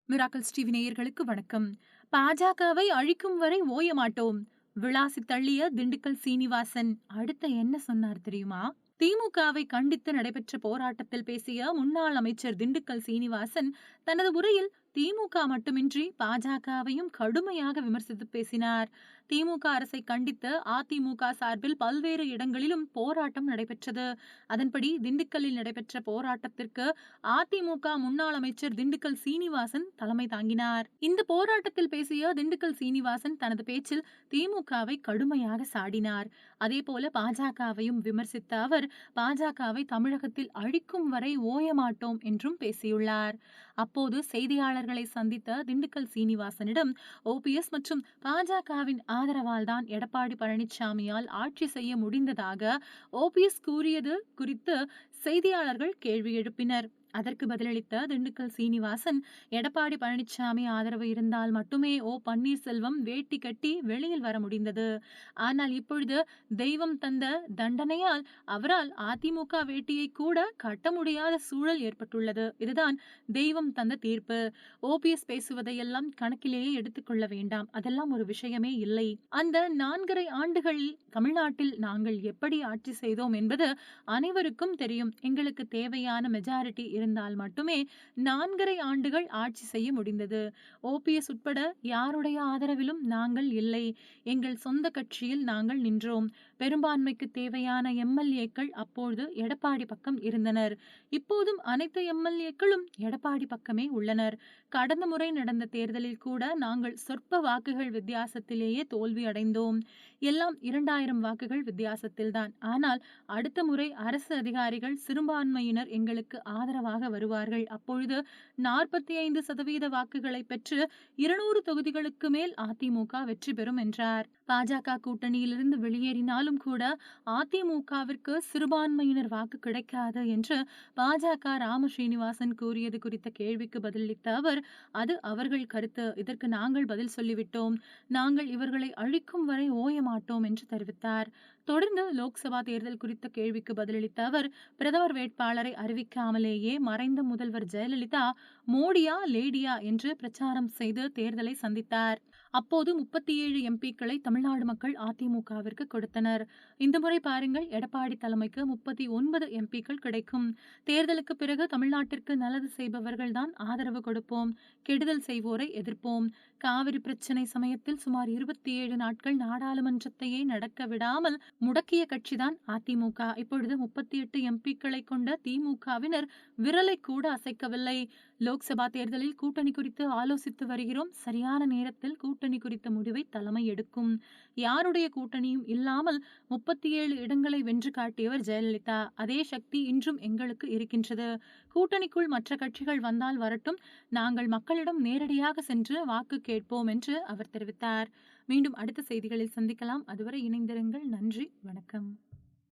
Miracles TV நேயர்களுக்கு வணக்கம். பாஜகவை அழிக்கும் வரை ஓய மாட்டோம். விளாசி தள்ளிய திண்டுக்கல் சீனிவாசன் அடுத்த என்ன சொன்னார் தெரியுமா? திமுகவை கண்டித்து நடைபெற்ற போராட்டத்தில் பேசிய முன்னாள் அமைச்சர் திண்டுக்கல் சீனிவாசன் தனது உரையில் திமுக மட்டுமின்றி பாஜகவையும் கடுமையாக விமர்சித்து பேசினார். திமுக அரசை கண்டித்து அதிமுக சார்பில் பல்வேறு இடங்களிலும் போராட்டம் நடைபெற்றது. அதன்படி திண்டுக்கல்லில் நடைபெற்ற போராட்டத்திற்கு அதிமுக முன்னாள் அமைச்சர் திண்டுக்கல் சீனிவாசன் தலைமை தாங்கினார். இந்த போராட்டத்தில் பேசிய திண்டுக்கல் சீனிவாசன் தனது பேச்சில் திமுகவை கடுமையாக சாடினார். அதேபோல பாஜகவையும் விமர்சித்த அவர் பாஜகவை தமிழகத்தில் அழிக்கும் வரை ஓய மாட்டோம் என்றும் பேசியுள்ளார். அப்போது செய்தியாளர்களை சந்தித்த திண்டுக்கல் சீனிவாசனிடம் ஓபிஎஸ் மற்றும் பாஜகவின் ஆதரவால் தான் எடப்பாடி பழனிசாமியால் ஆட்சி செய்ய முடிந்ததாக ஓபிஎஸ் கூறியது குறித்து செய்தியாளர்கள் கேள்வி எழுப்பினர். அதற்கு பதிலளித்த திண்டுக்கல் சீனிவாசன், எடப்பாடி பழனிசாமி ஆதரவு இருந்தால் மட்டுமே பன்னீர்செல்வம் வேட்டி கட்டி வெளியில் வர முடிந்தது. ஆனால் இப்பொழுது தெய்வம் தந்த தண்டனையால் அவரால் அதிமுக வேட்டியை கூட கட்ட முடியாத சூழல் ஏற்பட்டுள்ளது. இதுதான் தெய்வம் தந்த தீர்ப்பு. ஓபிஎஸ் பேசுவதையெல்லாம் கணக்கிலேயே எடுத்துக்கொள்ள வேண்டாம். அதெல்லாம் ஒரு விஷயமே இல்லை. அந்த 4.5 ஆண்டுகளில் தமிழ்நாட்டில் நாங்கள் எப்படி ஆட்சி செய்தோம் என்பது அனைவருக்கும் தெரியும். எங்களுக்கு தேவையான மெஜாரிட்டி இருந்தால் மட்டுமே 4.5 ஆண்டுகள் ஆட்சி செய்ய முடிந்தது. ஓபிஎஸ் உட்பட யாருடைய ஆதரவிலும் நாங்கள் இல்லை. எங்கள் சொந்த கட்சியில் நாங்கள் நின்றோம். பெரும்பான்மைக்கு தேவையான எம்எல்ஏக்கள் அப்போது எடப்பாடி பக்கம் இருந்தனர். இப்போதும் அனைத்து எம்எல்ஏக்களும் எடப்பாடி பக்கமே உள்ளனர். கடந்த முறை நடந்த தேர்தலில் கூட நாங்கள் சொற்ப வாக்குகள் வித்தியாசத்திலேயே தோல்வி அடைந்தோம். எல்லாம் 2000 வாக்குகள் வித்தியாசத்தில்தான். ஆனால் அடுத்த முறை அரசு அதிகாரிகள் சிறுபான்மையினர் எங்களுக்கு ஆதரவாக வருவார்கள். அப்பொழுது 45% வாக்குகளை பெற்று 200 தொகுதிகளுக்கு மேல் அதிமுக வெற்றி பெறும் என்றார். பாஜக கூட்டணியிலிருந்து வெளியேறினாலும் கூட அதிமுகவிற்கு சிறுபான்மையினர் வாக்கு கிடைக்காது என்று பாஜக ராம ஸ்ரீனிவாசன் கூறியது குறித்த கேள்விக்கு பதிலளித்த அவர், அது அவர்கள் கருத்து. இதற்கு நாங்கள் பதில் சொல்லிவிட்டோம். நாங்கள் இவர்களை அழிக்கும் வரை ஓய மாட்டோம் என்று தெரிவித்தார். தொடர்ந்து லோக்சபா தேர்தல் குறித்த கேள்விக்கு பதிலளித்த அவர், பிரதமர் வேட்பாளரை அறிவிக்காமலேயே மறைந்த முதல்வர் ஜெயலலிதா மோடியா லேடியா என்று பிரச்சாரம் செய்து தேர்தலை சந்தித்தார். அப்போது 37 எம்பிக்களை தமிழ்நாடு மக்கள் அதிமுகவிற்கு கொடுத்தனர். இந்த முறை பாருங்கள், எடப்பாடி தலைமைக்கு 39 எம்பிக்கள் கிடைக்கும். தேர்தலுக்கு பிறகு தமிழ்நாட்டிற்கு நல்லது செய்பவர்கள் தான் ஆதரவு கொடுப்போம். கெடுதல் செய்வோரை எதிர்ப்போம். காவிரி பிரச்சனை சமயத்தில் சுமார் 27 நாட்கள் நாடாளுமன்றத்தையே நடக்க விடாமல் முடக்கிய கட்சிதான் அதிமுக. இப்பொழுது 38 எம்பிக்களை கொண்ட திமுகவினர் விரலை கூட அசைக்கவில்லை. லோக்சபா தேர்தலில் கூட்டணி குறித்து ஆலோசித்து வருகிறோம். சரியான நேரத்தில் கூட்டணி குறித்த முடிவை தலைமை எடுக்கும். யாருடைய கூட்டணியும் இல்லாமல் 37 இடங்களை வென்று காட்டியவர் ஜெயலலிதா. அதே சக்தி இன்றும் எங்களுக்கு இருக்கின்றது. கூட்டணிக்குள் மற்ற கட்சிகள் வந்தால் வரட்டும், நாங்கள் மக்களிடம் நேரடியாக சென்று வாக்கு கேட்போம் என்று அவர் தெரிவித்தார். மீண்டும் அடுத்த செய்திகளில் சந்திக்கலாம். அதுவரை இணைந்திருங்கள். நன்றி, வணக்கம்.